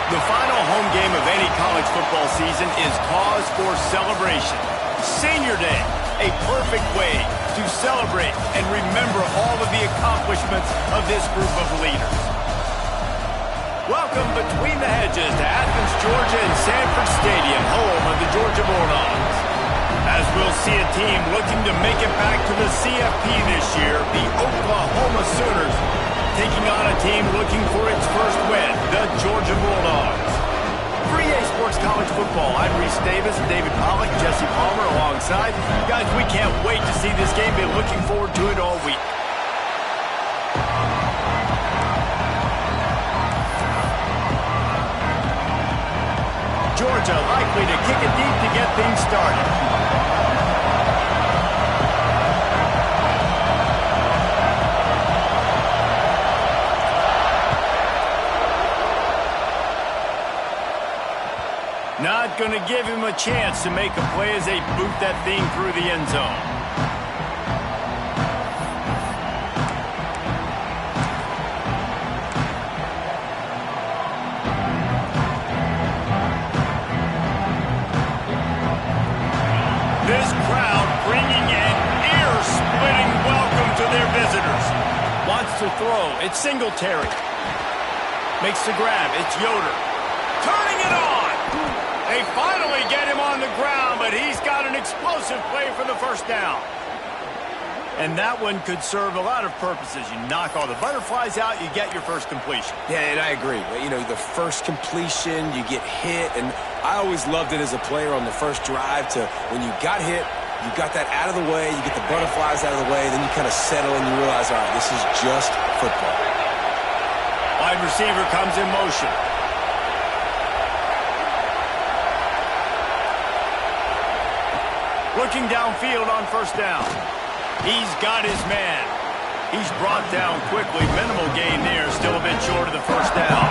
The final home game of any college football season is cause for celebration. Senior Day, a perfect way to celebrate and remember all of the accomplishments of this group of leaders. Welcome between the hedges to Athens, Georgia and Sanford Stadium, home of the Georgia Bulldogs. As we'll see a team looking to make it back to the CFP this year, the Oklahoma Sooners taking on a team looking for its first win, the Georgia Bulldogs. For EA Sports College Football, I'm Reese Davis, David Pollock, Jesse Palmer alongside. Guys, we can't wait to see this game. Been looking forward to it all week. Georgia likely to kick it deep to get things started. Not going to give him a chance to make a play as they boot that thing through the end zone. This crowd bringing an ear-splitting welcome to their visitors. Wants to throw. It's Singletary. Makes the grab. It's Yoder. Turning it on. They finally get him on the ground, but he's got an explosive play for the first down. And that one could serve a lot of purposes. You knock all the butterflies out, you get your first completion. Yeah, and I agree. You know, the first completion, you get hit, and I always loved it as a player on the first drive to when you got hit, you got that out of the way, you get the butterflies out of the way, then you kind of settle and you realize, all right, this is just football. Wide receiver comes in motion. Looking downfield on first down. He's got his man. He's brought down quickly. Minimal gain there. Still a bit short of the first down.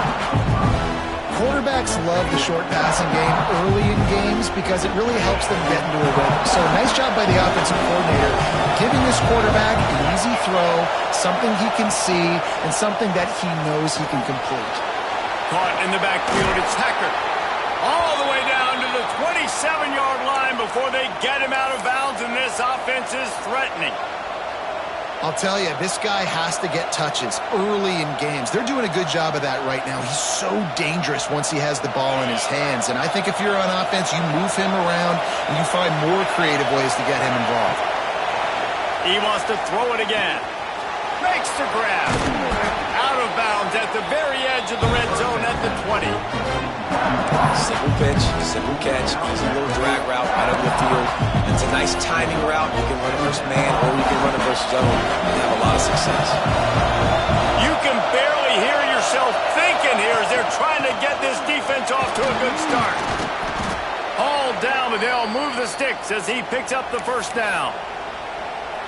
Quarterbacks love the short passing game early in games because it really helps them get into a rhythm. So nice job by the offensive coordinator giving this quarterback an easy throw, something he can see, and something that he knows he can complete. Caught in the backfield. It's Hecker. All the way down to the 27-yard line before they get him out of bounds, and this offense is threatening. I'll tell you, this guy has to get touches early in games. They're doing a good job of that right now. He's so dangerous once he has the ball in his hands, and I think if you're on offense, you move him around, and you find more creative ways to get him involved. He wants to throw it again. Makes the grab. Out of bounds at the very edge of the red zone at the 20. Simple pitch, simple catch, easy little drag route right over the field. It's a nice timing route. You can run it versus man or you can run it versus zone and have a lot of success. You can barely hear yourself thinking here as they're trying to get this defense off to a good start. Hauled down, but they'll move the sticks as he picks up the first down.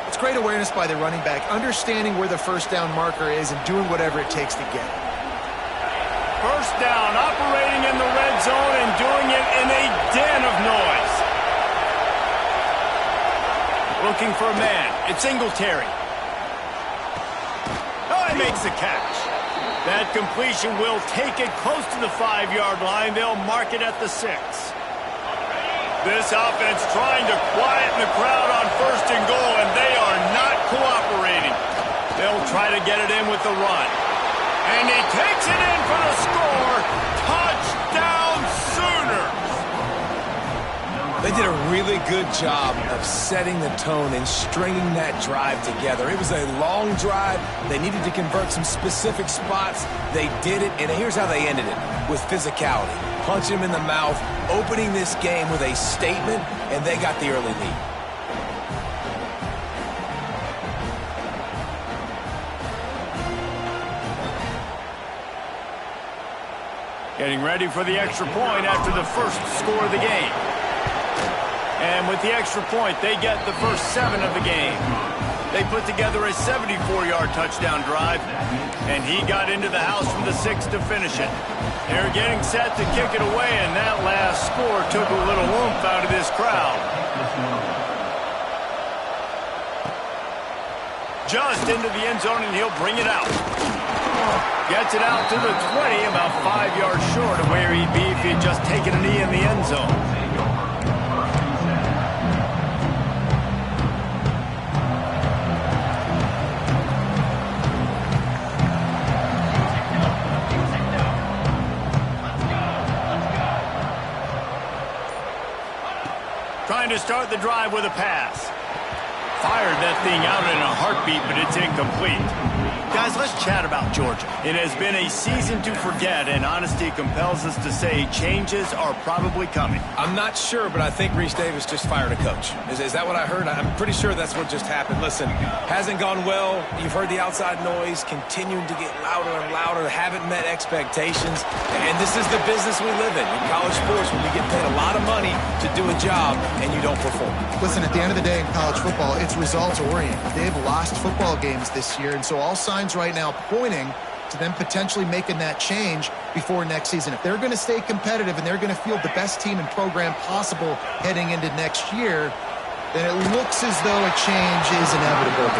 It's great awareness by the running back, understanding where the first down marker is and doing whatever it takes to get it. First down, operating in the red zone and doing it in a den of noise. Looking for a man. It's Singletary. Oh, he makes the catch. That completion will take it close to the 5-yard line. They'll mark it at the 6. This offense trying to quieten the crowd on first and goal, and they are not cooperating. They'll try to get it in with the run. And he takes it in for the score. Touchdown, Sooners! They did a really good job of setting the tone and stringing that drive together. It was a long drive. They needed to convert some specific spots. They did it, and here's how they ended it, with physicality. Punch him in the mouth, opening this game with a statement, and they got the early lead. Getting ready for the extra point after the first score of the game. And with the extra point, they get the first 7 of the game. They put together a 74-yard touchdown drive, and he got into the house from the 6 to finish it. They're getting set to kick it away, and that last score took a little oomph out of this crowd. Just into the end zone, and he'll bring it out. Gets it out to the 20, about 5 yards short of where he'd be if he'd just taken a knee in the end zone. Trying to start the drive with a pass. Fired that thing out in a heartbeat, but it's incomplete. Guys, let's chat about Georgia. It has been a season to forget, and honesty compels us to say changes are probably coming. I'm not sure, but I think Reese Davis just fired a coach. Is that what I heard? I'm pretty sure that's what just happened. Listen, hasn't gone well. You've heard the outside noise, continuing to get louder and louder, haven't met expectations. And this is the business we live in college sports, when you get paid a lot of money to do a job and you don't perform. Listen, at the end of the day in college football, it's results-oriented. They've lost football games this year, and so all signs right now pointing to them potentially making that change before next season. If they're going to stay competitive and they're going to field the best team and program possible heading into next year, then it looks as though a change is inevitable.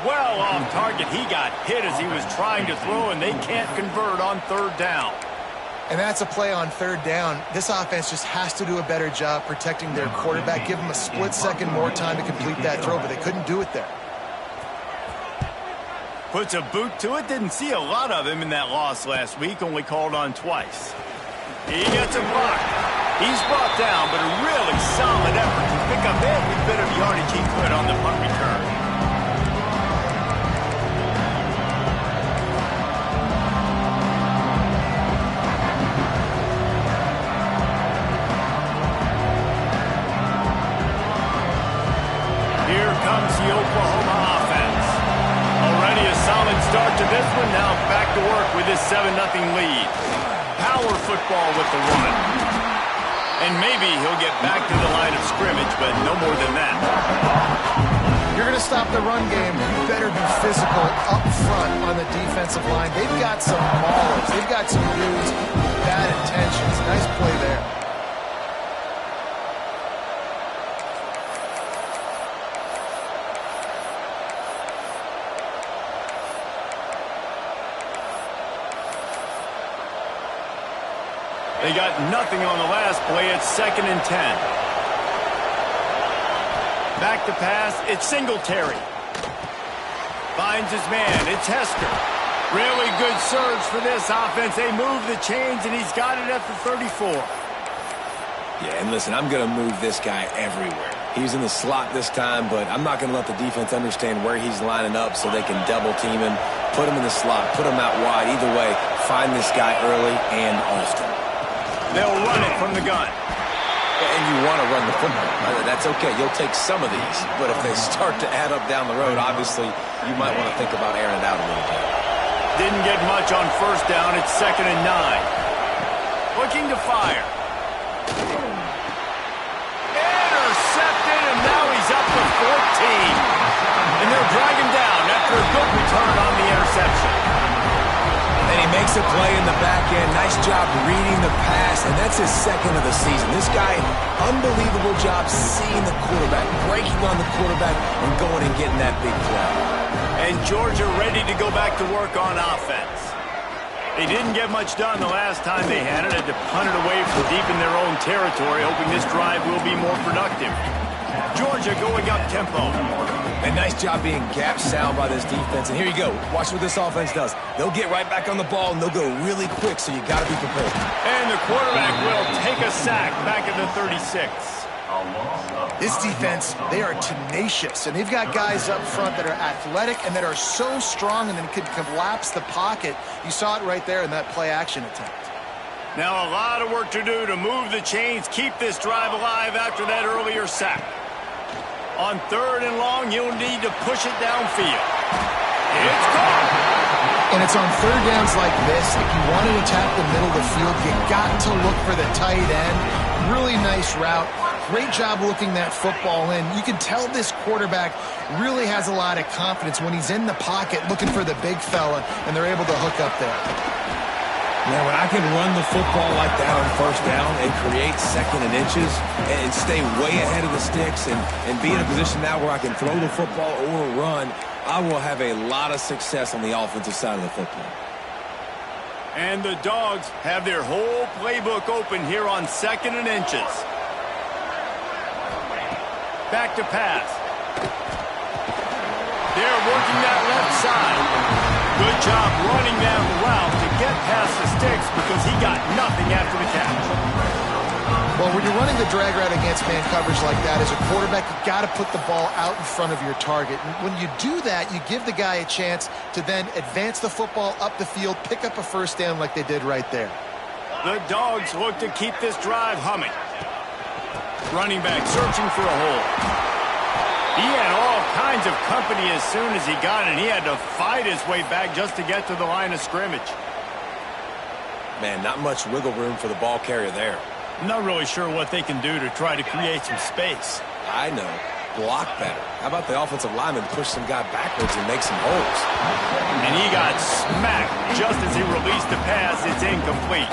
Well off target. He got hit as he was trying to throw, and they can't convert on third down. And that's a play on third down. This offense just has to do a better job protecting their quarterback. Give them a split second more time to complete that throw, but they couldn't do it there. Puts a boot to it. Didn't see a lot of him in that loss last week. Only called on twice. He gets a block. He's brought down, but a really solid effort to pick up every bit of yardage he could on the punt return. Comes the Oklahoma offense. Already a solid start to this one. Now back to work with this 7-0 lead. Power football with the run. And maybe he'll get back to the line of scrimmage, but no more than that. You're going to stop the run game. You better be physical up front on the defensive line. They've got some maulers. They've got some dudes with bad intentions. Nice play there. They got nothing on the last play. It's 2nd and 10. Back to pass. It's Singletary. Finds his man. It's Hester. Really good surge for this offense. They move the chains, and he's got it at the 34. Yeah, and listen, I'm going to move this guy everywhere. He's in the slot this time, but I'm not going to let the defense understand where he's lining up so they can double team him, put him in the slot, put him out wide. Either way, find this guy early and often. They'll run it from the gun. And you want to run the football. That's okay. You'll take some of these. But if they start to add up down the road, obviously, you might want to think about airing it out a little bit. Didn't get much on first down. It's 2nd and 9. Looking to fire. Intercepted, and now he's up to 14. And they'll drag him down after a good return on the interception. And he makes a play in the back end. Nice job reading the pass, and that's his 2nd of the season. This guy, unbelievable job seeing the quarterback, breaking on the quarterback, and going and getting that big play. And Georgia ready to go back to work on offense. They didn't get much done the last time they had it. Had to punt it away from deep in their own territory, hoping this drive will be more productive. Georgia going up tempo. And nice job being gap sound by this defense. And here you go. Watch what this offense does. They'll get right back on the ball, and they'll go really quick, so you got to be prepared. And the quarterback will take a sack back at the 36. This defense, they are tenacious, and they've got guys up front that are athletic and that are so strong and then can collapse the pocket. You saw it right there in that play-action attempt. Now a lot of work to do to move the chains, keep this drive alive after that earlier sack. On 3rd and long, you'll need to push it downfield. It's caught. And it's on 3rd downs like this. If you want to attack the middle of the field, you got to look for the tight end. Really nice route. Great job looking that football in. You can tell this quarterback really has a lot of confidence when he's in the pocket looking for the big fella, and they're able to hook up there. Yeah, when I can run the football like that on first down and create second and inches and stay way ahead of the sticks and be in a position now where I can throw the football or run, I will have a lot of success on the offensive side of the football. And the Dogs have their whole playbook open here on second and inches. Back to pass. They're working that left side. Good job running that route to get past the sticks because he got nothing after the catch. Well, when you're running the drag route against man coverage like that, as a quarterback, you've got to put the ball out in front of your target. And when you do that, you give the guy a chance to then advance the football up the field, pick up a first down like they did right there. The Dogs look to keep this drive humming. Running back searching for a hole. He had all kinds of company as soon as he got it, and he had to fight his way back just to get to the line of scrimmage. Man, not much wiggle room for the ball carrier there. I'm not really sure what they can do to try to create some space. I know. Block better. How about the offensive lineman push some guy backwards and make some holes? And he got smacked just as he released the pass. It's incomplete.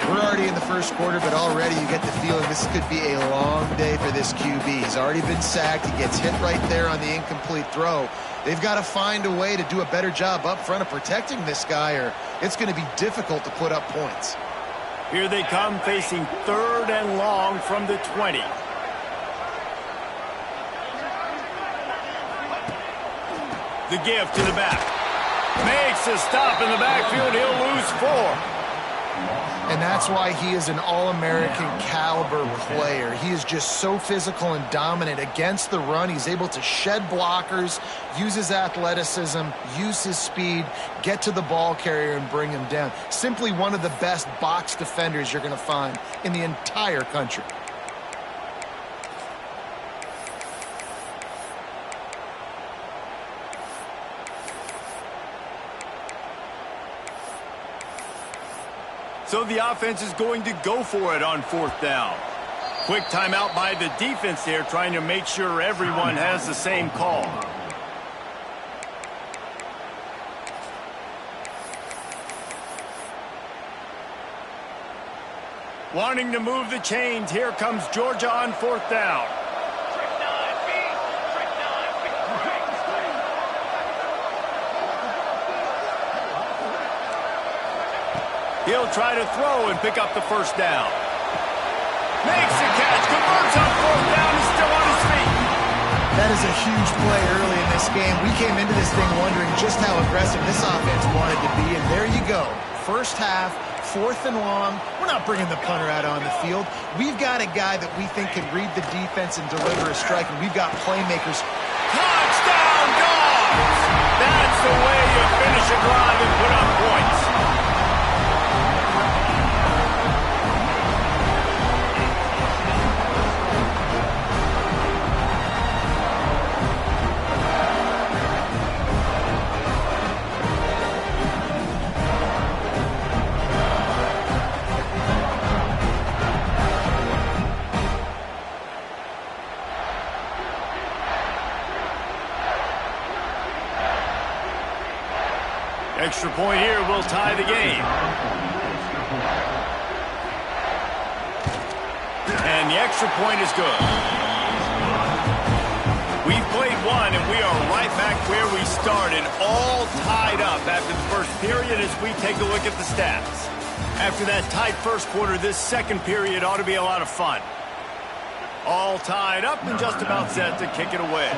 We're already in the first quarter, but already you get the feeling this could be a long day for this QB. He's already been sacked. He gets hit right there on the incomplete throw. They've got to find a way to do a better job up front of protecting this guy, or it's going to be difficult to put up points. Here they come, facing 3rd and long from the 20. The give to the back. Makes a stop in the backfield. He'll lose 4. And that's why he is an All-American caliber player. He is just so physical and dominant against the run. He's able to shed blockers, use his athleticism, use his speed, get to the ball carrier and bring him down. Simply one of the best box defenders you're going to find in the entire country. So the offense is going to go for it on 4th down. Quick timeout by the defense there, trying to make sure everyone has the same call. Wanting to move the chains, here comes Georgia on 4th down. He'll try to throw and pick up the first down. Makes the catch, converts on 4th down, is still on his feet. That is a huge play early in this game. We came into this thing wondering just how aggressive this offense wanted to be, and there you go. First half, 4th and long. We're not bringing the punter out on the field. We've got a guy that we think can read the defense and deliver a strike, and we've got playmakers. Touchdown, Dogs! That's the way you finish a drive and put up points. Extra point here will tie the game. And the extra point is good. We've played one, and we are right back where we started, all tied up after the first period as we take a look at the stats. After that tight first quarter, this second period ought to be a lot of fun. All tied up and just about set to kick it away.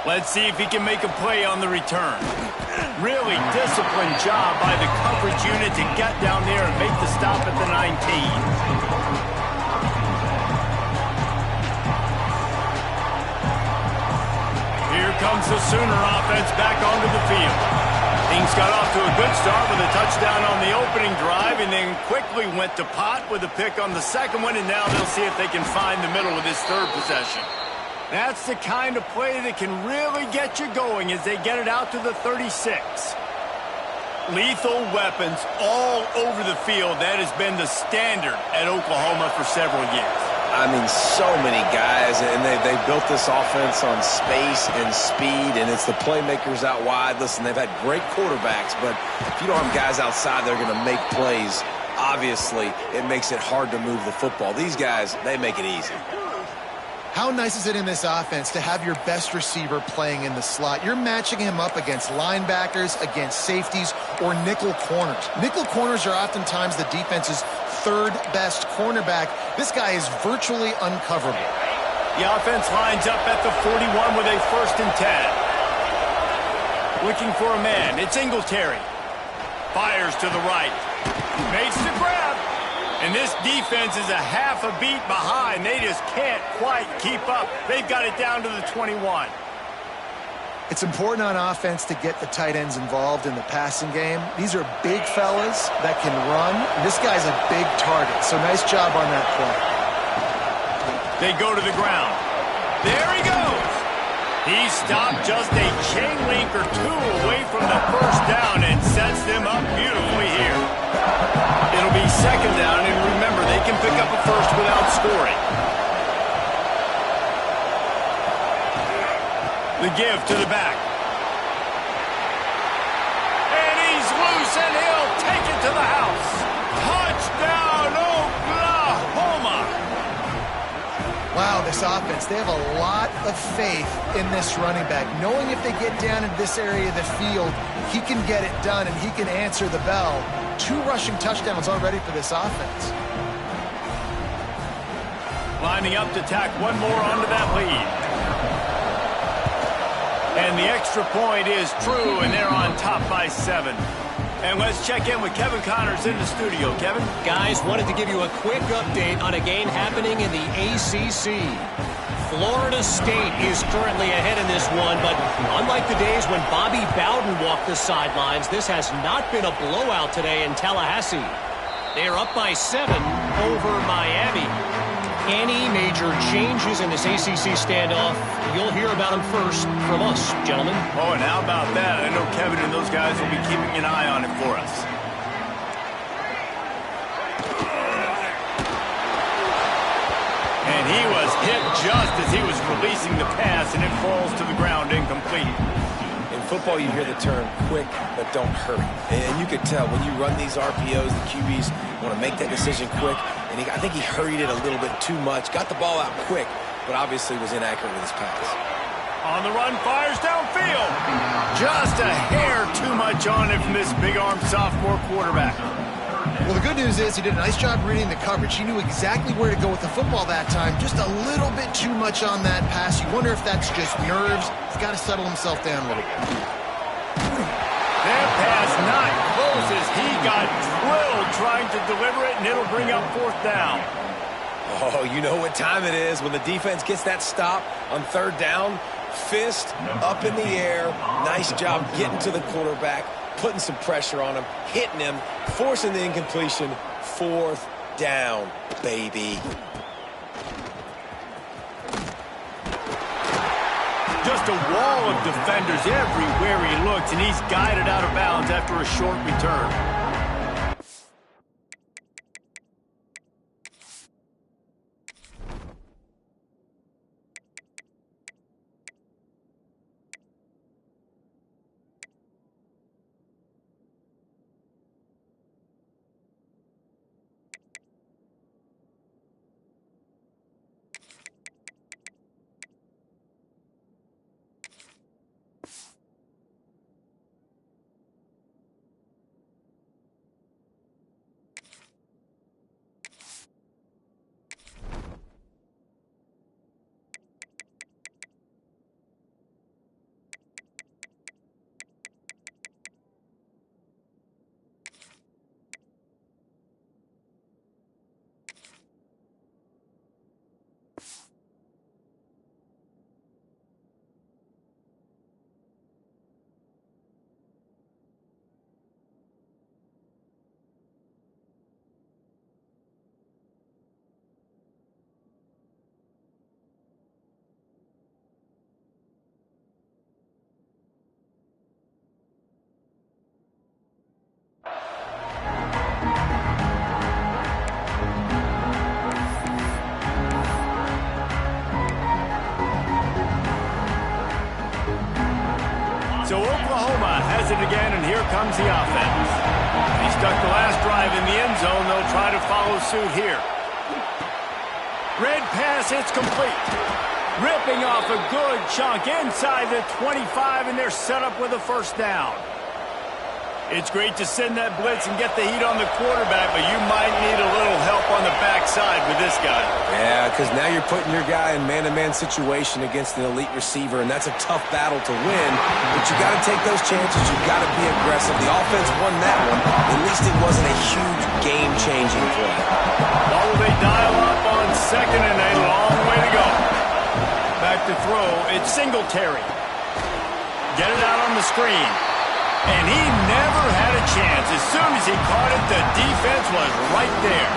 Let's see if he can make a play on the return. Really disciplined job by the coverage unit to get down there and make the stop at the 19. Here comes the Sooner offense back onto the field. Things got off to a good start with a touchdown on the opening drive and then quickly went to pot with a pick on the second one, and now they'll see if they can find the middle of this third possession. That's the kind of play that can really get you going as they get it out to the 36. Lethal weapons all over the field. That has been the standard at Oklahoma for several years. I mean, so many guys, and they built this offense on space and speed, and it's the playmakers out wide. Listen, they've had great quarterbacks, but if you don't have guys outside that are going to make plays, obviously it makes it hard to move the football. These guys, they make it easy. How nice is it in this offense to have your best receiver playing in the slot? You're matching him up against linebackers, against safeties, or nickel corners. Nickel corners are oftentimes the defense's third best cornerback. This guy is virtually uncoverable. The offense lines up at the 41 with a 1st and 10. Looking for a man. It's Singletary. Fires to the right. Makes the grab. And this defense is a half a beat behind. They just can't quite keep up. They've got it down to the 21. It's important on offense to get the tight ends involved in the passing game. These are big fellas that can run. This guy's a big target, so nice job on that play. They go to the ground. There he goes. He stopped just a chain link or two away from the 1st down and sets them up beautifully here. It'll be 2nd down, and remember, they can pick up a 1st without scoring. The give to the back. And he's loose, and he'll take it to the house. Touchdown, Oklahoma! Wow, this offense, they have a lot of faith in this running back. Knowing if they get down in this area of the field, he can get it done, and he can answer the bell. 2 rushing touchdowns already for this offense. Lining up to tack one more onto that lead. And the extra point is true, and they're on top by 7. And let's check in with Kevin Connors in the studio. Kevin? Guys, wanted to give you a quick update on a game happening in the ACC. Florida State is currently ahead in this one, but unlike the days when Bobby Bowden walked the sidelines, this has not been a blowout today in Tallahassee. They are up by 7 over Miami. Any major changes in this ACC standoff, you'll hear about them first from us, gentlemen. Oh, and how about that? I know Kevin and those guys will be keeping an eye on it for us. And he was hit just as he was releasing the pass, and it falls to the ground incomplete. In football, you hear the term quick, but don't hurry. And you could tell when you run these RPOs, the QBs want to make that decision quick. And I think he hurried it a little bit too much. Got the ball out quick, but obviously was inaccurate with his pass. On the run, fires downfield. Just a hair too much on it from this big-armed sophomore quarterback. Well, the good news is he did a nice job reading the coverage. He knew exactly where to go with the football that time. Just a little bit too much on that pass. You wonder if that's just nerves. He's got to settle himself down a little bit. That pass not close as he got drilled trying to deliver it, and it'll bring up 4th down. Oh, you know what time it is when the defense gets that stop on 3rd down. Fist up in the air. Nice job getting to the quarterback, putting some pressure on him, hitting him, forcing the incompletion. 4th down, baby. Just a wall of defenders everywhere he looks, and he's guided out of bounds after a short return. tries it again, and here comes the offense. He stuck the last drive in the end zone. They'll try to follow suit here. Red pass, it's complete. Ripping off a good chunk inside the 25, and they're set up with a first down. It's great to send that blitz and get the heat on the quarterback, but you might need a little help on the backside with this guy. Yeah, because now you're putting your guy in man-to-man situation against an elite receiver, and that's a tough battle to win. But you got to take those chances. You got to be aggressive. The offense won that one. At least it wasn't a huge game-changing play. What will they dial up on second and a long way to go? Back to throw. It's Singletary. Get it out on the screen. And he never had a chance. As soon as he caught it, the defense was right there.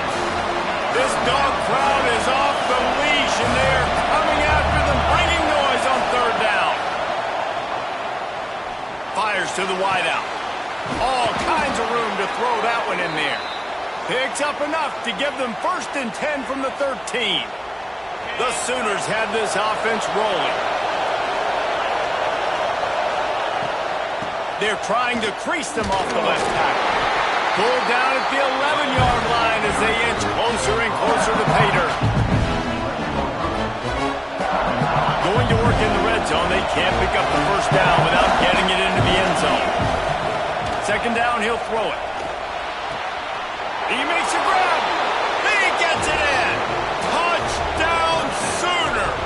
This dog crowd is off the leash, and they're coming after them, bringing noise on third down. Fires to the wideout. All kinds of room to throw that one in there. Picks up enough to give them 1st and 10 from the 13. The Sooners had this offense rolling. They're trying to crease them off the left tackle. Pulled down at the 11-yard line as they inch closer and closer to pay dirt. Going to work in the red zone. They can't pick up the first down without getting it into the end zone. Second down, he'll throw it. He makes a grab. He gets it in. Touchdown, Sooners.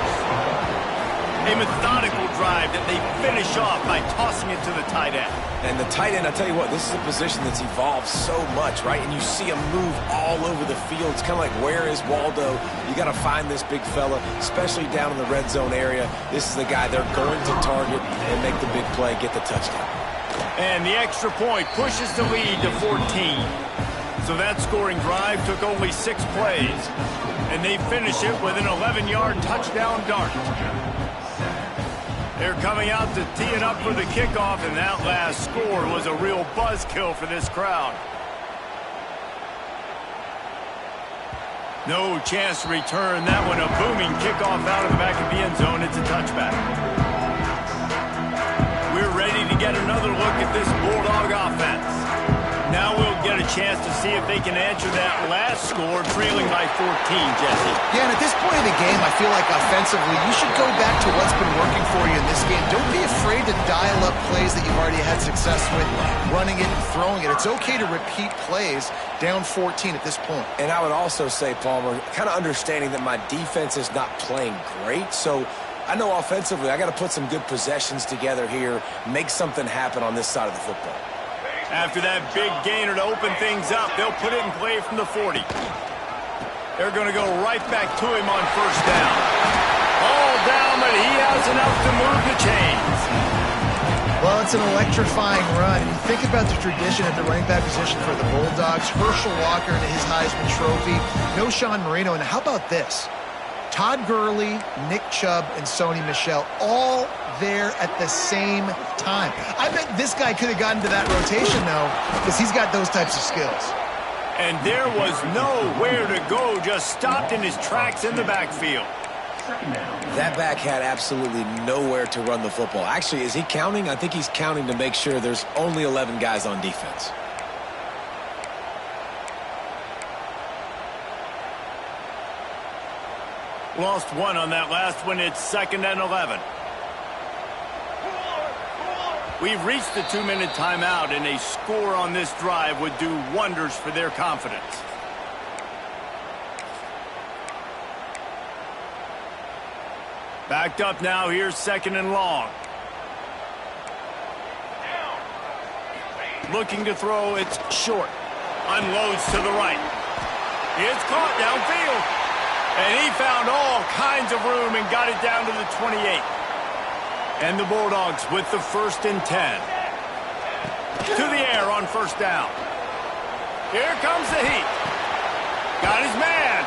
A methodical drive that they finish off by tossing it to the tight end. And the tight end, I tell you what, this is a position that's evolved so much, right? And you see him move all over the field. It's kind of like, where is Waldo? You got to find this big fella, especially down in the red zone area. This is the guy they're going to target and make the big play, get the touchdown. And the extra point pushes the lead to 14. So that scoring drive took only 6 plays. And they finish it with an 11-yard touchdown dart. They're coming out to tee it up for the kickoff, and that last score was a real buzzkill for this crowd. No chance to return that one. A booming kickoff out of the back of the end zone. It's a touchback. We're ready to get another look at this Bulldog offense. Now we'll get a chance to see if they can answer that last score, trailing by 14, Jesse. Yeah, and at this point in the game, I feel like offensively, you should go back to what's been working for you in this game. Don't be afraid to dial up plays that you've already had success with, running it and throwing it. It's okay to repeat plays down 14 at this point. And I would also say, Palmer, kind of understanding that my defense is not playing great, so I know offensively I got to put some good possessions together here, make something happen on this side of the football. After that big gainer to open things up, they'll put it in play from the 40. They're going to go right back to him on first down. All down, but he has enough to move the chains. Well, it's an electrifying run. And you think about the tradition at the running back position for the Bulldogs. Herschel Walker and his Heisman Trophy. No Sean Marino. And how about this? Todd Gurley, Nick Chubb, and Sony Michel all there at the same time. I bet this guy could have gotten to that rotation, though, because he's got those types of skills. And there was nowhere to go, just stopped in his tracks in the backfield. That back had absolutely nowhere to run the football. Actually, is he counting? I think he's counting to make sure there's only 11 guys on defense. Lost one on that last one. It's 2nd and 11. We've reached the 2-minute timeout, and a score on this drive would do wonders for their confidence. Backed up now. Here's 2nd and long. Looking to throw. It's short. Unloads to the right. It's caught downfield. And he found all kinds of room and got it down to the 28. And the Bulldogs with the 1st and 10. To the air on first down. Here comes the heat. Got his man.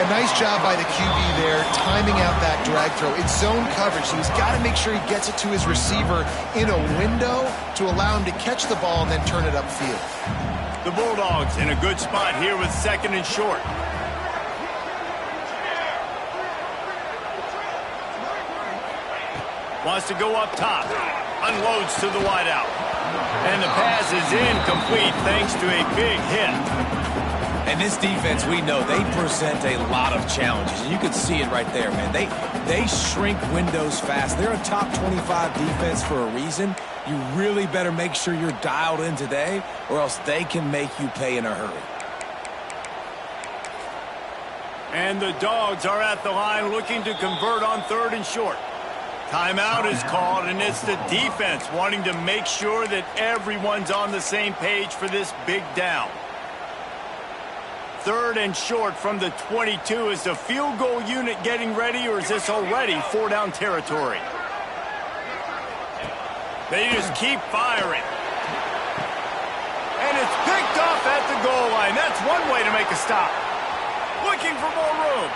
A nice job by the QB there, timing out that drag throw. It's zone coverage, so he's got to make sure he gets it to his receiver in a window to allow him to catch the ball and then turn it upfield. The Bulldogs in a good spot here with 2nd and short. Wants to go up top. Unloads to the wideout. And the pass is incomplete thanks to a big hit. And this defense, we know, they present a lot of challenges. And you can see it right there, man. They shrink windows fast. They're a top 25 defense for a reason. You really better make sure you're dialed in today, or else they can make you pay in a hurry. And the Dogs are at the line looking to convert on 3rd and short. Timeout is called, and it's the defense wanting to make sure that everyone's on the same page for this big down. 3rd and short from the 22. Is the field goal unit getting ready, or is this already 4-down territory? They just keep firing. And it's picked off at the goal line. That's one way to make a stop. Looking for more room.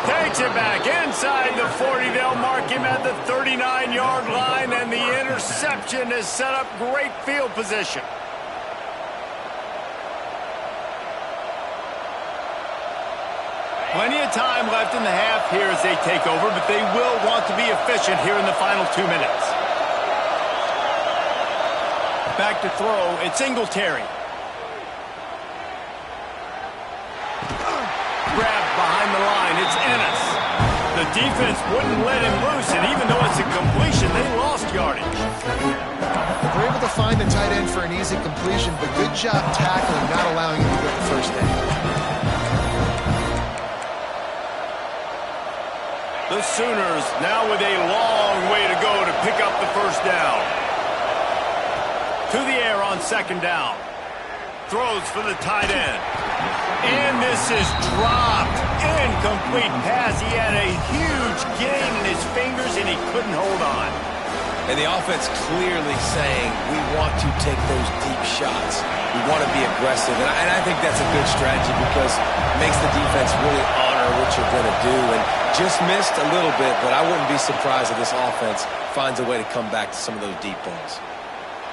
Takes it back inside the 40. They'll mark him at the 39-yard line, and the interception has set up great field position. Plenty of time left in the half here as they take over, but they will want to be efficient here in the final 2 minutes. Back to throw, it's Singletary. Grabbed behind the line, it's Ennis. The defense wouldn't let him loose, and even though it's a completion, they lost yardage. They're able to find the tight end for an easy completion, but good job tackling, not allowing him to get the first down. The Sooners now with a long way to go to pick up the first down. To the air on 2nd down. Throws for the tight end. And this is dropped. Incomplete pass. He had a huge gain in his fingers and he couldn't hold on. And the offense clearly saying, we want to take those deep shots. We want to be aggressive. And I think that's a good strategy because it makes the defense really honor what you're going to do. And just missed a little bit, but I wouldn't be surprised if this offense finds a way to come back to some of those deep balls.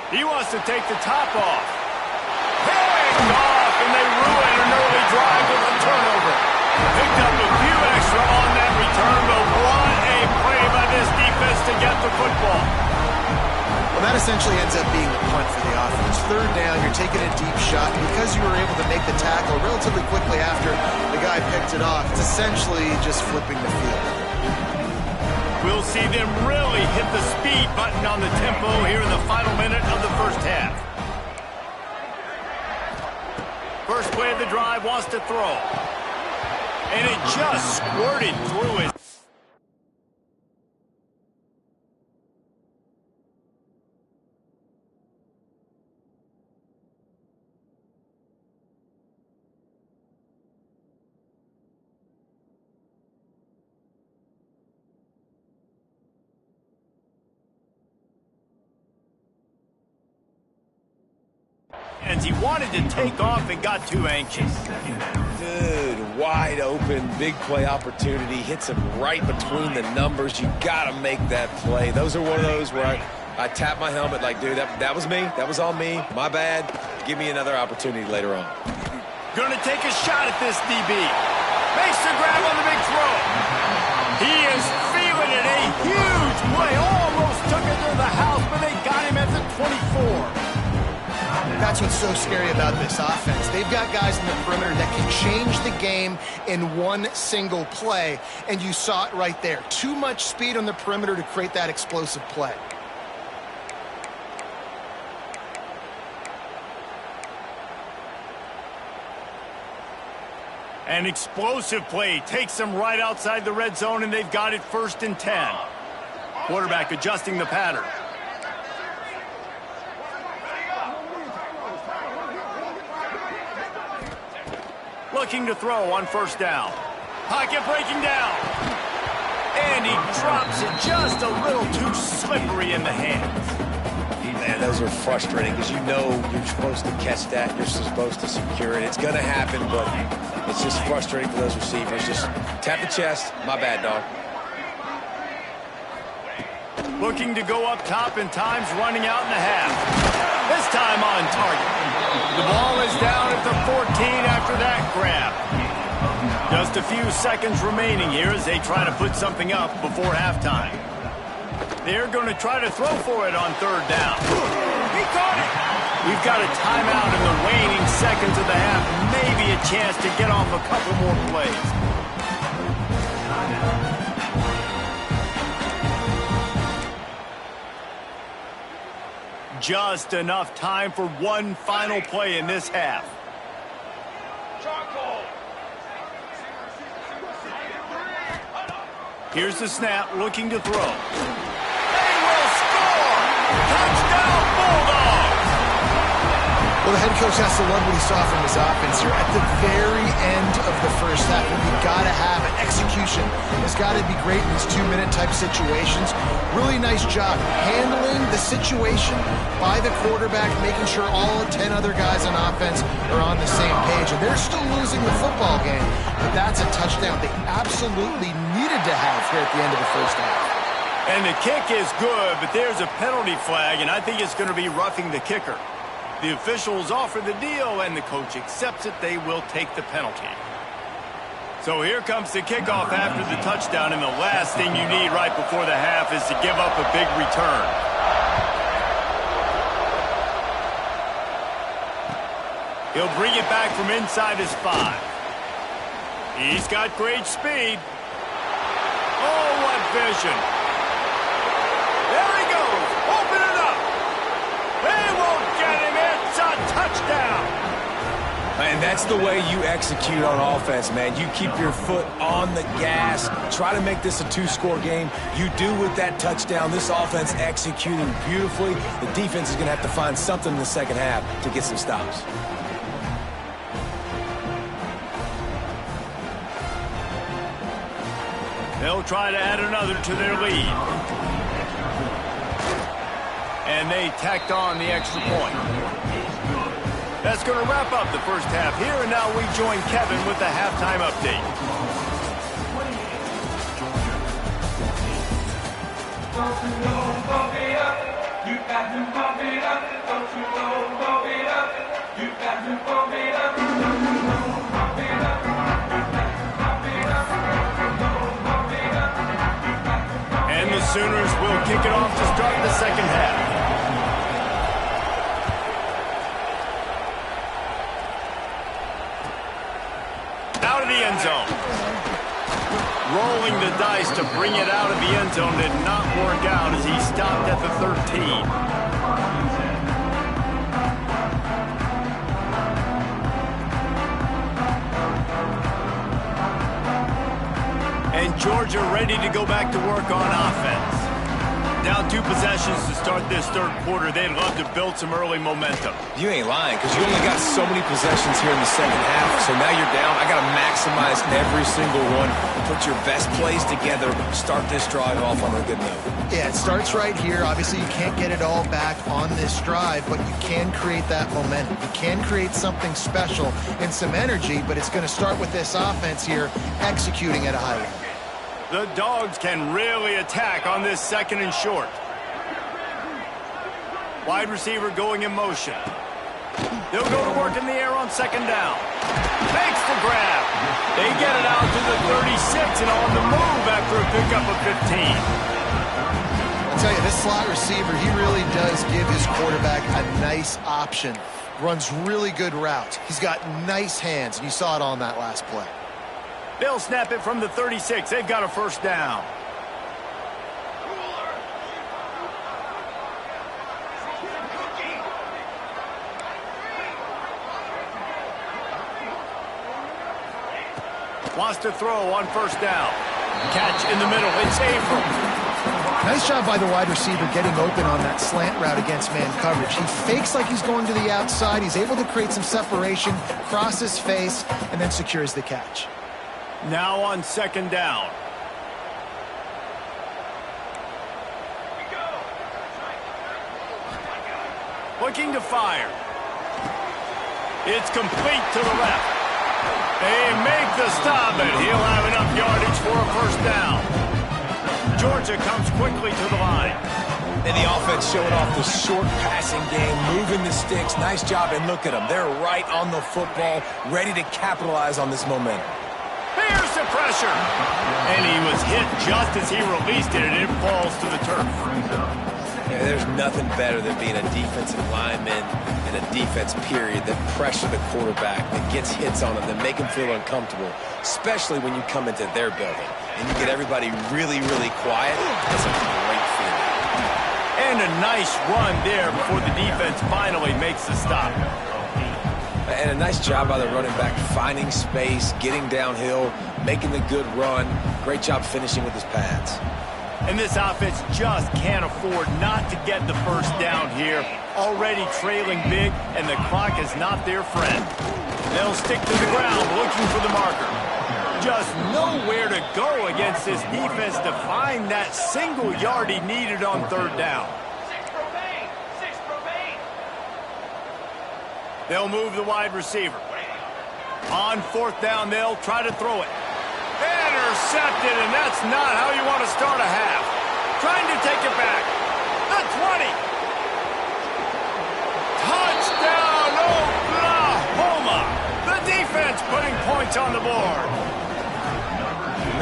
He wants to take the top off. Picked off, and they ruin an early drive with a turnover. Picked up a few extra on that return, but what a play by this defense to get the football. Well, that essentially ends up being the punt for the offense. 3rd down, you're taking a deep shot. Because you were able to make the tackle relatively quickly after the guy picked it off, it's essentially just flipping the field. We'll see them really hit the speed button on the tempo here in the final minute of the first half. First play of the drive wants to throw. And it just squirted through his. He wanted to take off and got too anxious. Dude, wide open, big play opportunity. Hits him right between the numbers. You got to make that play. Those are one of those where I tap my helmet like, dude, that was me. That was on me. My bad. Give me another opportunity later on. Gonna take a shot at this DB. Makes the grab on the big throw. He is feeling it. A huge play. Almost took it to the house, but they got him at the 24. That's what's so scary about this offense. They've got guys in the perimeter that can change the game in one single play, and you saw it right there. Too much speed on the perimeter to create that explosive play. An explosive play takes them right outside the red zone, and they've got it 1st and 10. Quarterback adjusting the pattern. Looking to throw on 1st down. Pocket breaking down. And he drops it just a little too slippery in the hands. Man, those are frustrating because you know you're supposed to catch that. You're supposed to secure it. It's going to happen, but it's just frustrating for those receivers. Just tap the chest. My bad, dog. Looking to go up top, and time's running out in the half. This time on target. The ball is down at the 14 after that grab. Just a few seconds remaining here as they try to put something up before halftime. They're going to try to throw for it on third down. He caught it. We've got a timeout in the waning seconds of the half. Maybe a chance to get off a couple more plays. Just enough time for one final play in this half. Here's the snap, looking to throw. They will score! Touchdown, Bulldogs! Well, the head coach has to love what he saw from his offense here at the very end of the first half. And you got to have it. Execution has got to be great in these 2-minute type situations. Really nice job handling the situation by the quarterback, making sure all 10 other guys on offense are on the same page. And they're still losing the football game, but that's a touchdown they absolutely needed to have here at the end of the first half. And the kick is good, but there's a penalty flag, and I think it's going to be roughing the kicker. The officials offer the deal, and the coach accepts it. They will take the penalty. So here comes the kickoff after the touchdown, and the last thing you need right before the half is to give up a big return. He'll bring it back from inside his 5. He's got great speed. Oh, what vision. There he goes. Open it up. They won't get him. It's a touchdown. And that's the way you execute on offense, man. You keep your foot on the gas. Try to make this a 2-score game. You do with that touchdown. This offense executing beautifully. The defense is going to have to find something in the second half to get some stops. They'll try to add another to their lead. And they tacked on the extra point. That's going to wrap up the first half here, and now we join Kevin with the halftime update. Don't you know, bump it up. You got to bump it up. Don't you know, bump it up. You got to bump it up. Don't you know, bump it up. And the Sooners will kick it off to start the second half. Out of the end zone. Rolling the dice to bring it out of the end zone did not work out as he stopped at the 13. And Georgia ready to go back to work on offense. Down 2 possessions to start this third quarter. They'd love to build some early momentum. You ain't lying, because you only got so many possessions here in the second half. So now you're down. I got to maximize every single one. Put your best plays together. Start this drive off on a good note. Yeah, it starts right here. Obviously, you can't get it all back on this drive, but you can create that momentum. You can create something special and some energy, but it's going to start with this offense here executing at a high level. The Dogs can really attack on this second and short. Wide receiver going in motion. They'll go to work in the air on second down. Makes the grab. They get it out to the 36 and on the move after a pickup of 15. I'll tell you, this slot receiver, he really does give his quarterback a nice option. Runs really good routes. He's got nice hands, and you saw it on that last play. They'll snap it from the 36. They've got a first down. Wants to throw on first down. Catch in the middle. It's April. Nice job by the wide receiver getting open on that slant route against man coverage. He fakes like he's going to the outside. He's able to create some separation, cross his face, and then secures the catch. Now on second down. Looking to fire. It's complete to the left. They make the stop, and he'll have enough yardage for a first down. Georgia comes quickly to the line. And the offense showing off the short passing game, moving the sticks. Nice job, and look at them. They're right on the football, ready to capitalize on this momentum. Here's the pressure. pressure. And he was hit just as he released it, and it falls to the turf. Yeah, there's nothing better than being a defensive lineman and a defense period that pressure the quarterback, that gets hits on him, that make him feel uncomfortable, especially when you come into their building and you get everybody really, really quiet. That's a great feeling. And a nice run there before the defense finally makes the stop. And a nice job by the running back, finding space, getting downhill, making the good run. Great job finishing with his pads. And this offense just can't afford not to get the first down here. Already trailing big, and the clock is not their friend. They'll stick to the ground looking for the marker. Just nowhere to go against this defense to find that single yard he needed on third down. They'll move the wide receiver. On fourth down, they'll try to throw it. Intercepted, and that's not how you want to start a half. Trying to take it back. The 20. Touchdown, Oklahoma. The defense putting points on the board.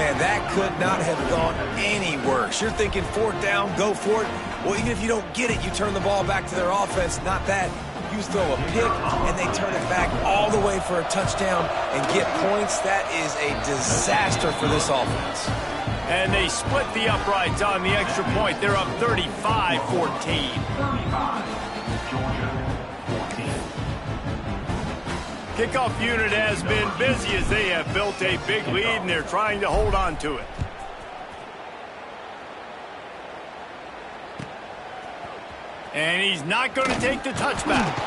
Man, that could not have gone any worse. You're thinking fourth down, go for it. Well, even if you don't get it, you turn the ball back to their offense. Not that. You throw a pick, and they turn it back all the way for a touchdown and get points. That is a disaster for this offense. And they split the uprights on the extra point. They're up 35-14. Kickoff unit has been busy as they have built a big lead, and they're trying to hold on to it. And he's not going to take the touchback.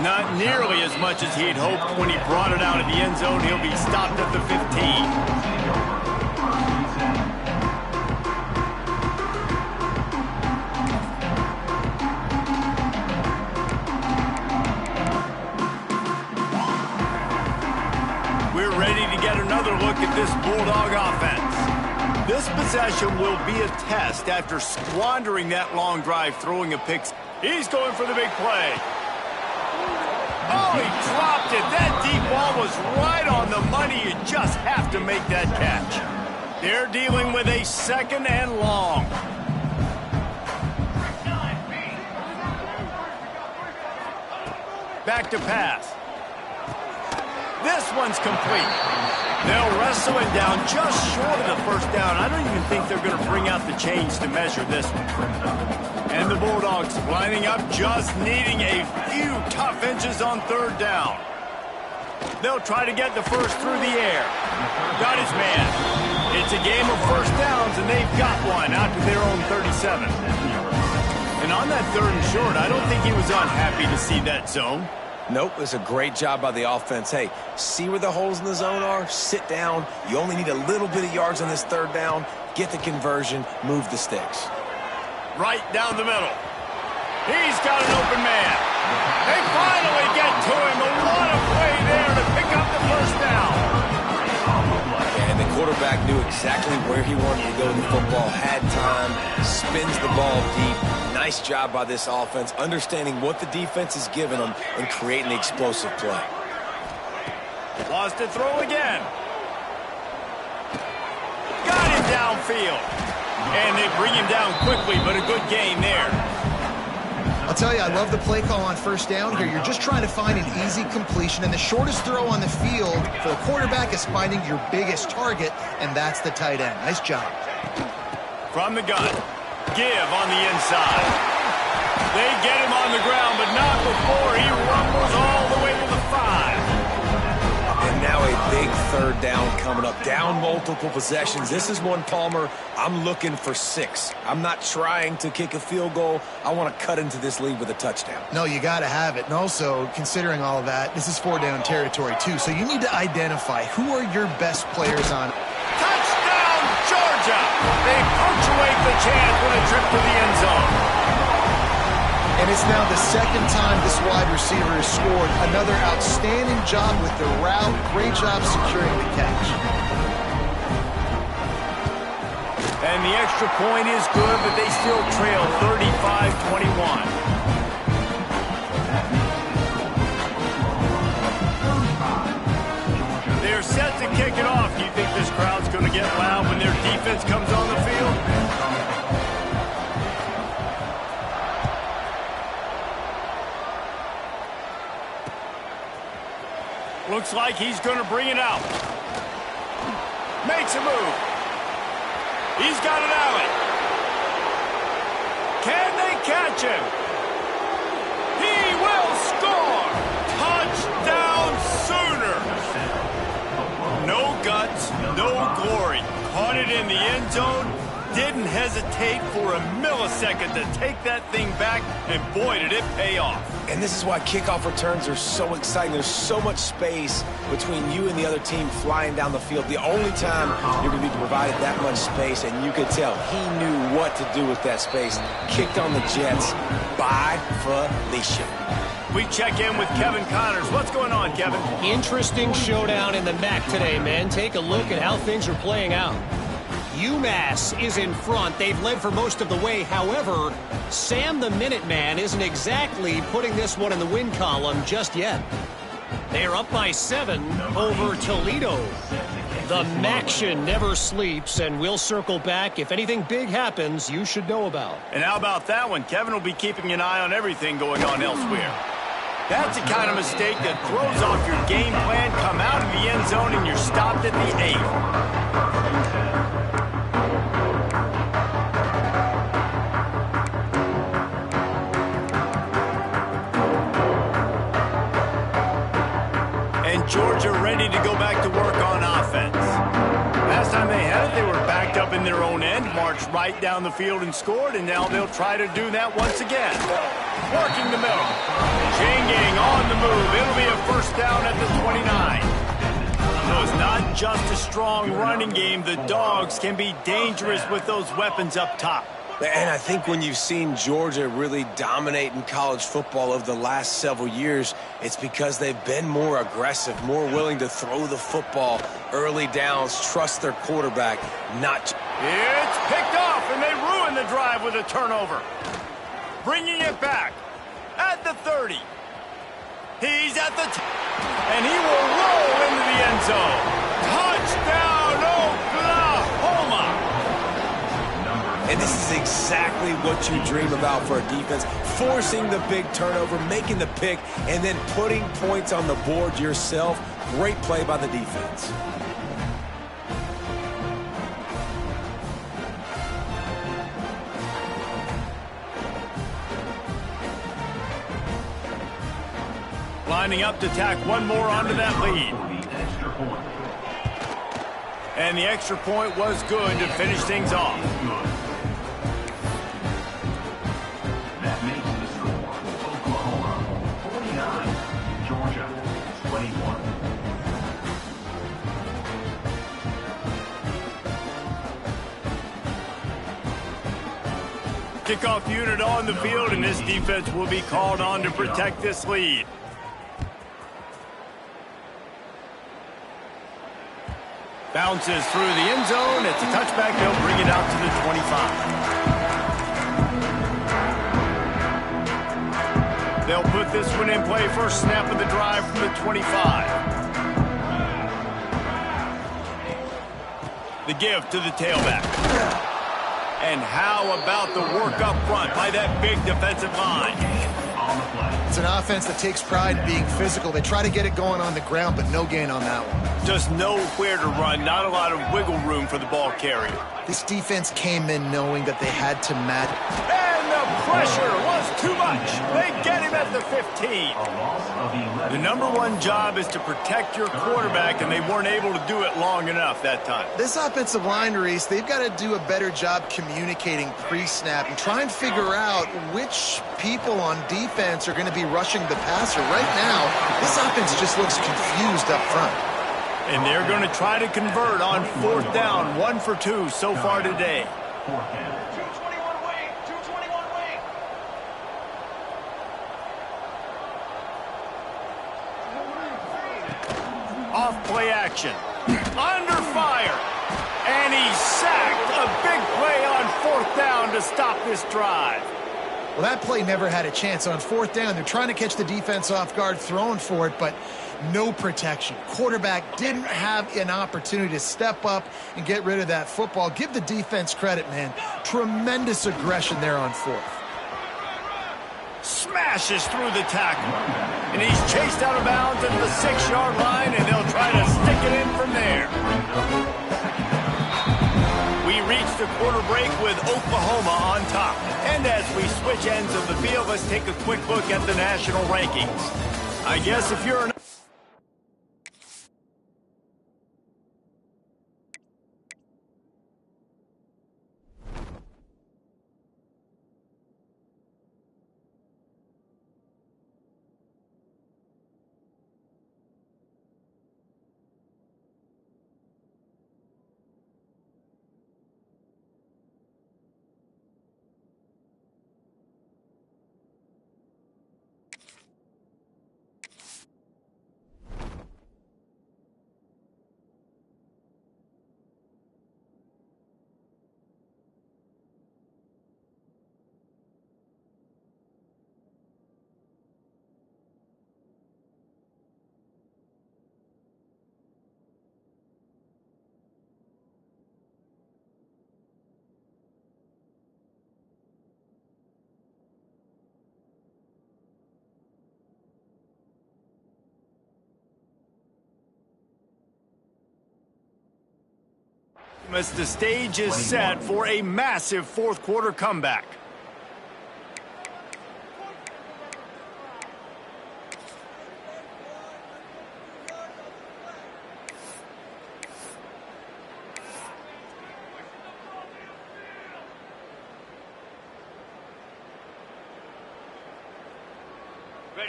Not nearly as much as he'd hoped when he brought it out of the end zone. He'll be stopped at the 15. We're ready to get another look at this Bulldog offense. This possession will be a test after squandering that long drive, throwing a pick. He's going for the big play. Oh, he dropped it. That deep ball was right on the money. You just have to make that catch. They're dealing with a second and long. Back to pass. This one's complete. They'll wrestle it down just short of the first down. I don't even think they're going to bring out the chains to measure this one. And the Bulldogs lining up, just needing a few tough inches on third down. They'll try to get the first through the air. Got his man. It's a game of first downs, and they've got one out to their own 37. And on that third and short, I don't think he was unhappy to see that zone. Nope, it was a great job by the offense. Hey, see where the holes in the zone are? Sit down. You only need a little bit of yards on this third down. Get the conversion. Move the sticks. Right down the middle. He's got an open man. They finally get to him. A lot of play there to pick up the first down. And the quarterback knew exactly where he wanted to go with the football. Had time. Spins the ball deep. Nice job by this offense, understanding what the defense is giving them and creating the explosive play. Lost to throw again. Got him downfield. And they bring him down quickly, but a good gain there. I'll tell you, I love the play call on first down here. You're just trying to find an easy completion, and the shortest throw on the field for a quarterback is finding your biggest target, and that's the tight end. Nice job. From the gun. Give on the inside. They get him on the ground, but not before he rumbles all the way to the 5. And now a big third down coming up. Down multiple possessions. This is one, Palmer, I'm looking for 6. I'm not trying to kick a field goal. I want to cut into this lead with a touchdown. No, you got to have it. And also, considering all of that, this is 4-down territory, too. So you need to identify who are your best players on. Touchdown, Georgia! They punctuate the chance with a trip to the end zone. And it's now the second time this wide receiver has scored. Another outstanding job with the route. Great job securing the catch. And the extra point is good, but they still trail 35-21. They're set to kick it off. Do you think this crowd Looks like he's going to bring it out. Makes a move. He's got an alley. Can they catch him? He will score! Touchdown Sooner! No guts, no glory. Caught it in the end zone. Didn't hesitate for a millisecond to take that thing back, and boy, did it pay off. And this is why kickoff returns are so exciting. There's so much space between you and the other team flying down the field. The only time you're going to be provided that much space, and you could tell he knew what to do with that space. Kicked on the Jets by Felicia. We check in with Kevin Connors. What's going on, Kevin? Interesting showdown in the MAC today, man. Take a look at how things are playing out. UMass is in front. They've led for most of the way. However, Sam the Minuteman isn't exactly putting this one in the win column just yet. They are up by 7 over Toledo. The MACtion never sleeps, and we'll circle back. If anything big happens, you should know about. And how about that one? Kevin will be keeping an eye on everything going on elsewhere. That's the kind of mistake that throws off your game plan. Come out of the end zone, and you're stopped at the 8. Georgia ready to go back to work on offense. Last time they had it, they were backed up in their own end, marched right down the field and scored, and now they'll try to do that once again. Working the middle. Changing on the move. It'll be a first down at the 29. So it's not just a strong running game. The Dogs can be dangerous with those weapons up top. And I think when you've seen Georgia really dominate in college football over the last several years, it's because they've been more aggressive, more willing to throw the football early downs, trust their quarterback, not... It's picked off, and they ruin the drive with a turnover. Bringing it back at the 30. He's at the... and he will roll into the end zone. Touchdown, Oklahoma! And this is exactly what you dream about for a defense. Forcing the big turnover, making the pick, and then putting points on the board yourself. Great play by the defense. Lining up to tack one more onto that lead. And the extra point was good to finish things off. Kickoff unit on the field, and this defense will be called on to protect this lead. Bounces through the end zone. It's a touchback. They'll bring it out to the 25. They'll put this one in play. First snap of the drive from the 25. The give to the tailback. And how about the work up front by that big defensive line? It's an offense that takes pride in being physical. They try to get it going on the ground, but no gain on that one. Just nowhere to run. Not a lot of wiggle room for the ball carrier. This defense came in knowing that they had to match. And the pressure was too much. They get him at the 15. The #1 job is to protect your quarterback, and they weren't able to do it long enough that time. This offensive line, Reese, they've got to do a better job communicating pre-snap and try and figure out which people on defense are going to be rushing the passer. Right now, this offense just looks confused up front. And they're going to try to convert on 4th down. 1 for 2 so far today. 221 wing, 221 wing. Off play action. Under fire. And he's sacked. A big play on 4th down to stop this drive. Well, that play never had a chance. On 4th down, they're trying to catch the defense off guard, throwing for it, but no protection. Quarterback didn't have an opportunity to step up and get rid of that football. Give the defense credit, man. Tremendous aggression there on 4th. Smashes through the tackle. And he's chased out of bounds at the 6-yard line, and they'll try to stick it in from there. We reach the quarter break with Oklahoma on top. And as we switch ends of the field, let's take a quick look at the national rankings. I guess if you're an as the stage is set for a massive fourth quarter comeback.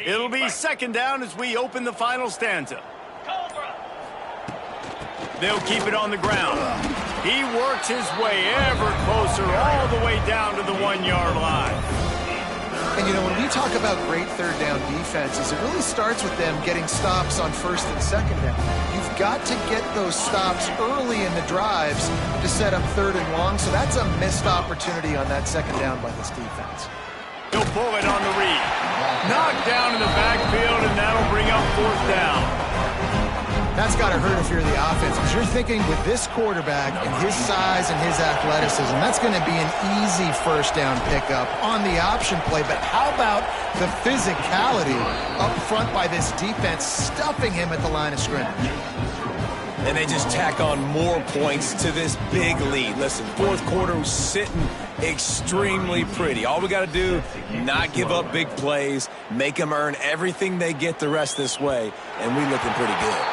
It'll be second down as we open the final stanza. They'll keep it on the ground. He works his way ever closer all the way down to the 1-yard line. And, you know, when we talk about great third down defenses, it really starts with them getting stops on first and second down. You've got to get those stops early in the drives to set up third and long, so that's a missed opportunity on that second down by this defense. He'll pull it on the read. Knocked down in the backfield, and that'll bring up fourth down. That's got to hurt if you're the offense, because you're thinking with this quarterback and his size and his athleticism, that's going to be an easy first down pickup on the option play. But how about the physicality up front by this defense, stuffing him at the line of scrimmage? And they just tack on more points to this big lead. Listen, fourth quarter was sitting extremely pretty. All we got to do, not give up big plays, make them earn everything they get the rest this way, and we looking pretty good.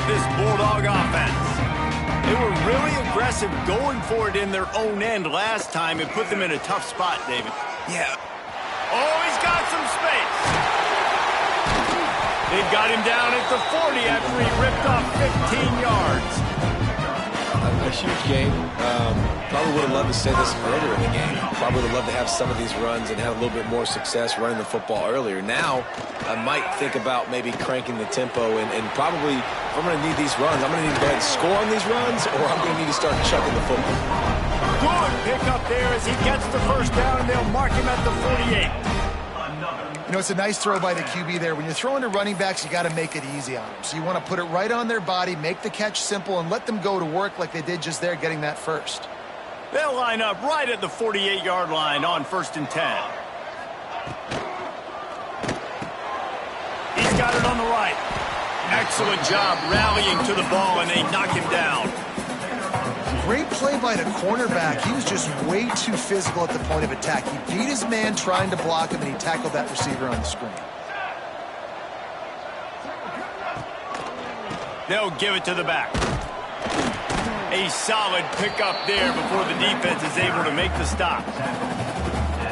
This Bulldog offense. They were really aggressive going for it in their own end last time. It put them in a tough spot, David. Yeah. Oh, he's got some space. They've got him down at the 40 after he ripped off 15 yards. A huge game. Probably would have loved to say this earlier in the game. Probably would have loved to have some of these runs and have a little bit more success running the football earlier. Now, I might think about maybe cranking the tempo and probably, if I'm going to need these runs, I'm going to need to go ahead and score on these runs, or I'm going to need to start chucking the football. Good pick up there as he gets the first down, and they'll mark him at the 48. You know, it's a nice throw by the QB there. When you're throwing to running backs, you got to make it easy on them. So you want to put it right on their body, make the catch simple, and let them go to work like they did just there, getting that first. They'll line up right at the 48-yard line on 1st and 10. He's got it on the right. Excellent job rallying to the ball, and they knock him down. Great play by the cornerback. He was just way too physical at the point of attack. He beat his man trying to block him, and he tackled that receiver on the screen. They'll give it to the back. A solid pickup there before the defense is able to make the stop.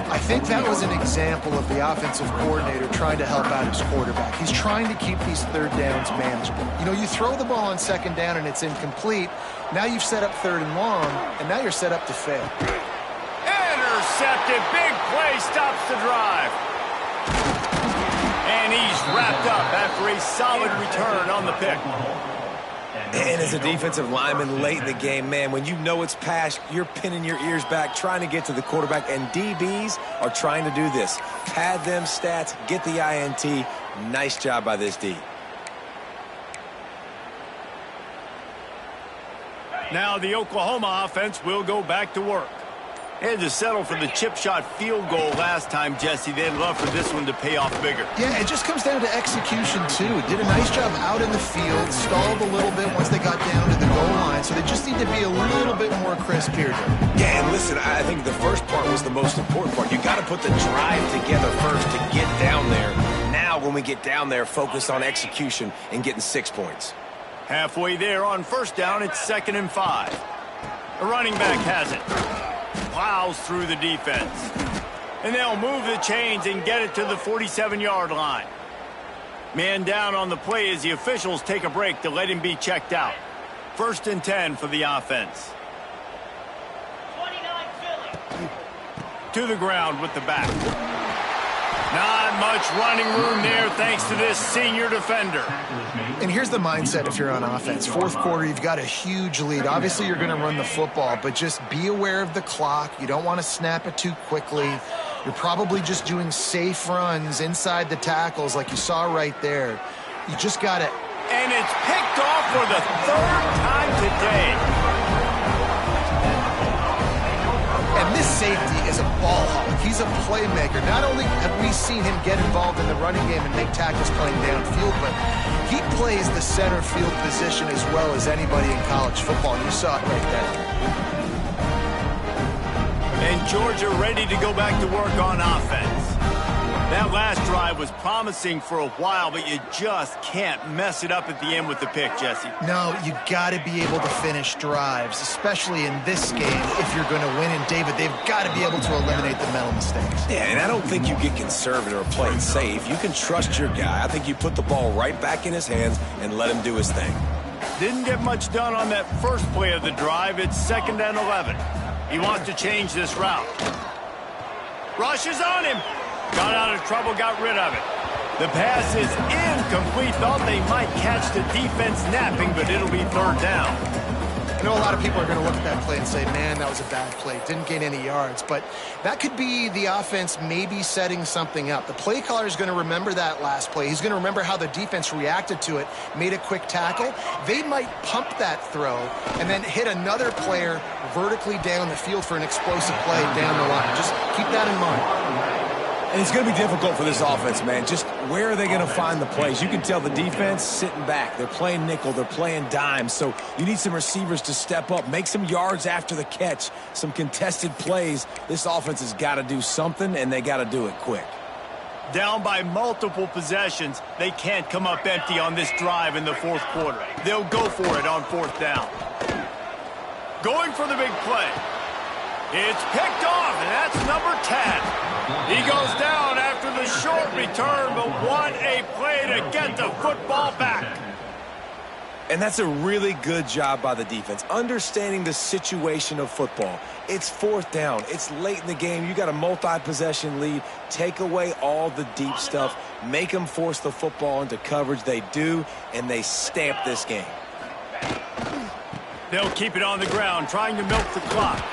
I think that was an example of the offensive coordinator trying to help out his quarterback. He's trying to keep these third downs manageable. You know, you throw the ball on second down and it's incomplete. Now you've set up third and long, and now you're set up to fail. Intercepted. Big play stops the drive. And he's wrapped up after a solid return on the pick. And as a defensive lineman late in the game, man, when you know it's past, you're pinning your ears back, trying to get to the quarterback, and DBs are trying to do this. Pad them stats, get the INT. Nice job by this D. Now the Oklahoma offense will go back to work. They had to settle for the chip shot field goal last time, Jesse. They'd love for this one to pay off bigger. Yeah, it just comes down to execution, too. Did a nice job out in the field, stalled a little bit once they got down to the goal line, so they just need to be a little bit more crisp here, Joe. Yeah, and listen, I think the first part was the most important part. You got to put the drive together first to get down there. Now, when we get down there, focus on execution and getting 6 points. Halfway there on first down, it's 2nd and 5. The running back has it. Plows through the defense. And they'll move the chains and get it to the 47-yard line. Man down on the play as the officials take a break to let him be checked out. 1st and 10 for the offense. 29 Philly. To the ground with the back. Not much running room there thanks to this senior defender. And here's the mindset if you're on offense. Fourth quarter, you've got a huge lead. Obviously, you're going to run the football, but just be aware of the clock. You don't want to snap it too quickly. You're probably just doing safe runs inside the tackles like you saw right there. You just got to... And it's picked off for the 3rd time today. And this safety is a ball hawk. He's a playmaker. Not only have we seen him get involved in the running game and make tackles playing downfield, but he plays the center field position as well as anybody in college football. And you saw it right there. And Georgia ready to go back to work on offense. That last drive was promising for a while, but you just can't mess it up at the end with the pick, Jesse. No, you got to be able to finish drives, especially in this game if you're going to win. And, David, they've got to be able to eliminate the mental mistakes. Yeah, and I don't think you get conservative or play it safe. You can trust your guy. I think you put the ball right back in his hands and let him do his thing. Didn't get much done on that first play of the drive. It's 2nd and 11. He wants to change this route. Rushes on him. Got out of trouble, got rid of it. The pass is incomplete. Thought they might catch the defense napping, but it'll be 3rd down. I know a lot of people are going to look at that play and say, man, that was a bad play. Didn't gain any yards. But that could be the offense maybe setting something up. The play caller is going to remember that last play. He's going to remember how the defense reacted to it, made a quick tackle. They might pump that throw and then hit another player vertically down the field for an explosive play down the line. Just keep that in mind. And it's going to be difficult for this offense, man. Just where are they going to find the plays? You can tell the defense sitting back. They're playing nickel. They're playing dime. So you need some receivers to step up, make some yards after the catch, some contested plays. This offense has got to do something, and they got to do it quick. Down by multiple possessions, they can't come up empty on this drive in the 4th quarter. They'll go for it on 4th down. Going for the big play. It's picked off, and that's number 10. He goes down after the short return, but what a play to get the football back. And that's a really good job by the defense, understanding the situation of football. It's 4th down. It's late in the game. You got a multi-possession lead. Take away all the deep stuff. Make them force the football into coverage. They do, and they stamp this game. They'll keep it on the ground, trying to milk the clock.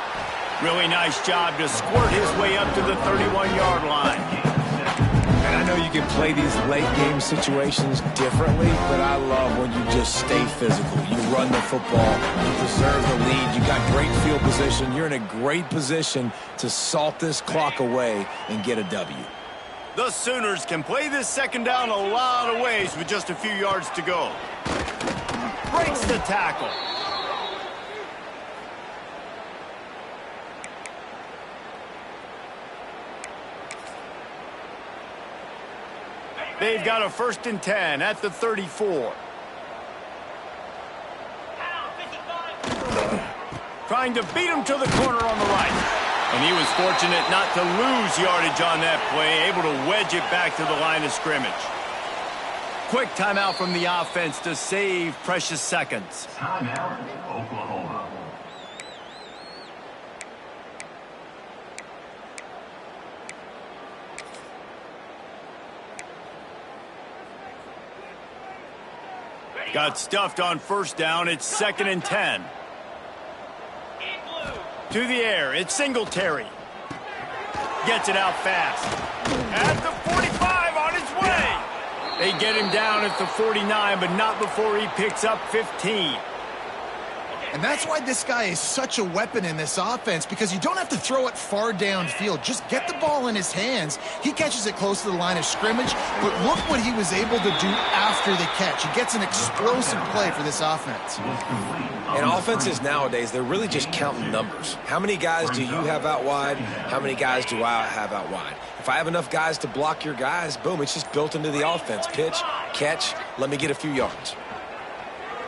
Really nice job to squirt his way up to the 31-yard line. And I know you can play these late game situations differently, but I love when you just stay physical. You run the football, you preserve the lead, you got great field position. You're in a great position to salt this clock away and get a W. The Sooners can play this 2nd down a lot of ways with just a few yards to go. Breaks the tackle. They've got a 1st and 10 at the 34. trying to beat him to the corner on the right. And he was fortunate not to lose yardage on that play, able to wedge it back to the line of scrimmage. Quick timeout from the offense to save precious seconds. Timeout, Oklahoma. Got stuffed on first down. It's 2nd and 10. To the air. It's Singletary. Gets it out fast. At the 45 on his way. They get him down at the 49, but not before he picks up 15. And that's why this guy is such a weapon in this offense, because you don't have to throw it far downfield. Just get the ball in his hands. He catches it close to the line of scrimmage, but look what he was able to do after the catch. He gets an explosive play for this offense. And offenses nowadays, they're really just counting numbers. How many guys do you have out wide? How many guys do I have out wide? If I have enough guys to block your guys, boom, it's just built into the offense. Pitch, catch, let me get a few yards.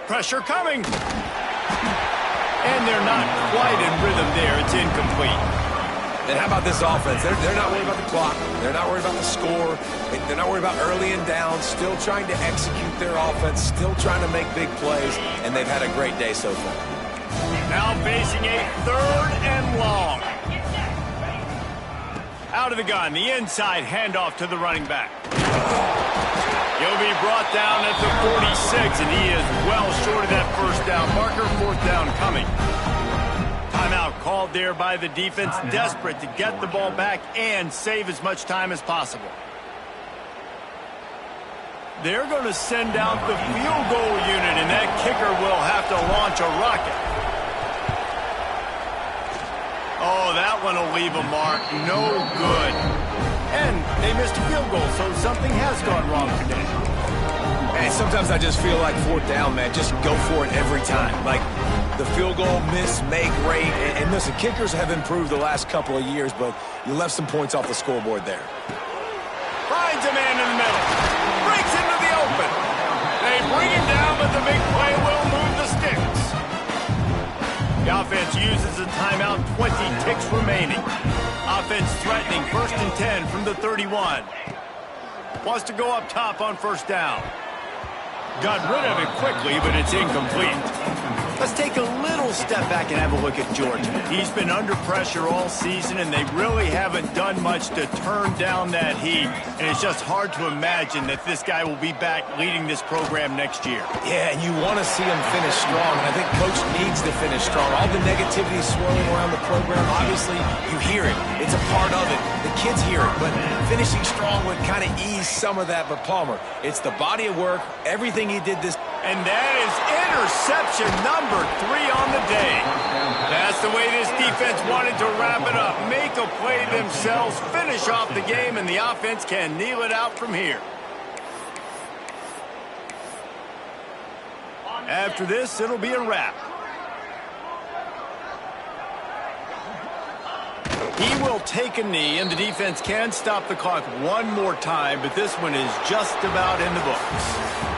Pressure coming. And they're not quite in rhythm there. It's incomplete. And how about this offense? They're not worried about the clock. They're not worried about the score. They're not worried about early and down. Still trying to execute their offense. Still trying to make big plays. And they've had a great day so far. Now facing a 3rd and long. Out of the gun. The inside handoff to the running back. He'll be brought down at the 46, and he is well short of that first down marker. 4th down coming. Timeout called there by the defense, desperate to get the ball back and save as much time as possible. They're going to send out the field goal unit, and that kicker will have to launch a rocket. Oh, that one will leave a mark. No good. And they missed a field goal, so something has gone wrong today. And sometimes I just feel like 4th down, man. Just go for it every time. Like the field goal miss, make rate. And listen, kickers have improved the last couple of years, but you left some points off the scoreboard there. Finds a man in the middle. Breaks into the open. They bring him down, but the big play will move the sticks. The offense uses a timeout, 20 ticks remaining. Offense threatening 1st and 10 from the 31. Wants to go up top on 1st down. Got rid of it quickly, but it's incomplete. Let's take a little step back and have a look at Georgia. He's been under pressure all season, and they really haven't done much to turn down that heat. And it's just hard to imagine that this guy will be back leading this program next year. Yeah, and you want to see him finish strong, and I think Coach needs to finish strong. All the negativity swirling around the program, obviously, you hear it. It's a part of it. The kids hear it, but finishing strong would kind of ease some of that. But Palmer, it's the body of work, everything he did this. And that is interception number 3 on the day. That's the way this defense wanted to wrap it up. Make a play themselves, finish off the game, and the offense can kneel it out from here. After this, it'll be a wrap. He will take a knee, and the defense can stop the clock one more time, but this one is just about in the books.